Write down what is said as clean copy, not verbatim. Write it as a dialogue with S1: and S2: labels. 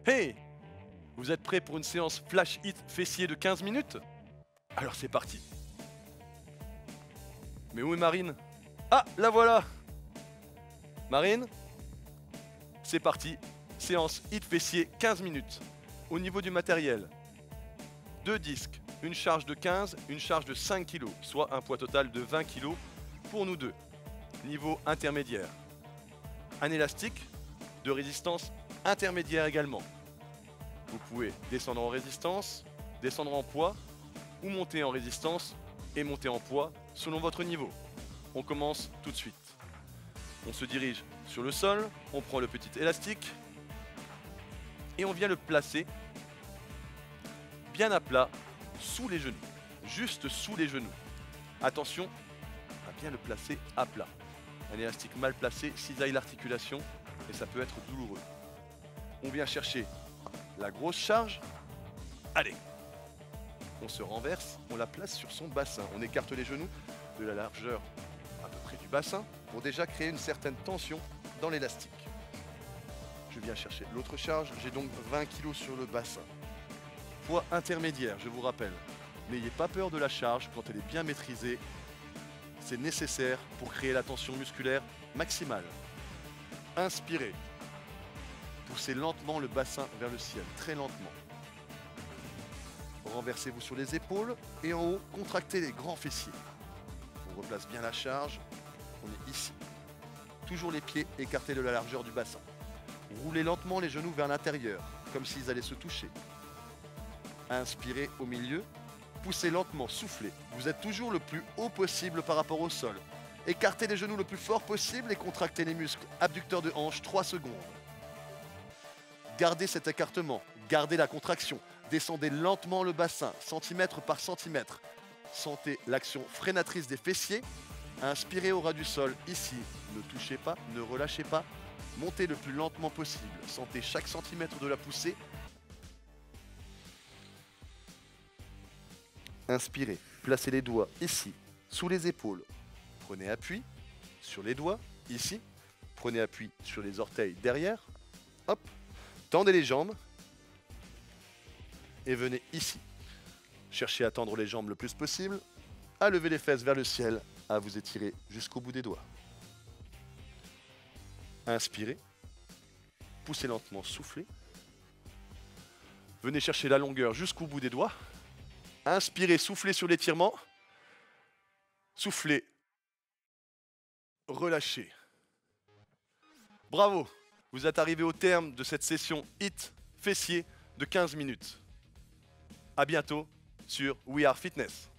S1: Hey! Vous êtes prêts pour une séance flash hit fessier de 15 minutes? Alors c'est parti. Mais où est Marine? Ah, la voilà! Marine? C'est parti. Séance hit fessier 15 minutes. Au niveau du matériel, 2 disques, une charge de 15, une charge de 5 kg, soit un poids total de 20 kg pour nous deux. Niveau intermédiaire. Un élastique de résistance intermédiaire également. Vous pouvez descendre en résistance, descendre en poids ou monter en résistance et monter en poids selon votre niveau. On commence tout de suite. On se dirige sur le sol, on prend le petit élastique et on vient le placer bien à plat sous les genoux, juste sous les genoux. Attention à bien le placer à plat. Un élastique mal placé cisaille l'articulation et ça peut être douloureux. On vient chercher la grosse charge. Allez, on se renverse, on la place sur son bassin. On écarte les genoux de la largeur à peu près du bassin pour déjà créer une certaine tension dans l'élastique. Je viens chercher l'autre charge, j'ai donc 20 kg sur le bassin. Poids intermédiaire, je vous rappelle. N'ayez pas peur de la charge quand elle est bien maîtrisée. C'est nécessaire pour créer la tension musculaire maximale. Inspirez. Poussez lentement le bassin vers le ciel, très lentement. Renversez-vous sur les épaules et en haut, contractez les grands fessiers. On replace bien la charge. On est ici. Toujours les pieds écartés de la largeur du bassin. Roulez lentement les genoux vers l'intérieur, comme s'ils allaient se toucher. Inspirez au milieu. Poussez lentement, soufflez. Vous êtes toujours le plus haut possible par rapport au sol. Écartez les genoux le plus fort possible et contractez les muscles abducteurs de hanche 3 secondes. Gardez cet écartement, gardez la contraction. Descendez lentement le bassin, centimètre par centimètre. Sentez l'action freinatrice des fessiers. Inspirez au ras du sol, ici. Ne touchez pas, ne relâchez pas. Montez le plus lentement possible. Sentez chaque centimètre de la poussée. Inspirez, placez les doigts ici, sous les épaules. Prenez appui sur les doigts, ici. Prenez appui sur les orteils derrière. Hop. Tendez les jambes. Et venez ici. Cherchez à tendre les jambes le plus possible, à lever les fesses vers le ciel, à vous étirer jusqu'au bout des doigts. Inspirez. Poussez lentement, soufflez. Venez chercher la longueur jusqu'au bout des doigts. Inspirez, soufflez sur l'étirement. Soufflez. Relâchez. Bravo, vous êtes arrivé au terme de cette session HIIT fessier de 15 minutes. À bientôt sur We Are Fitness.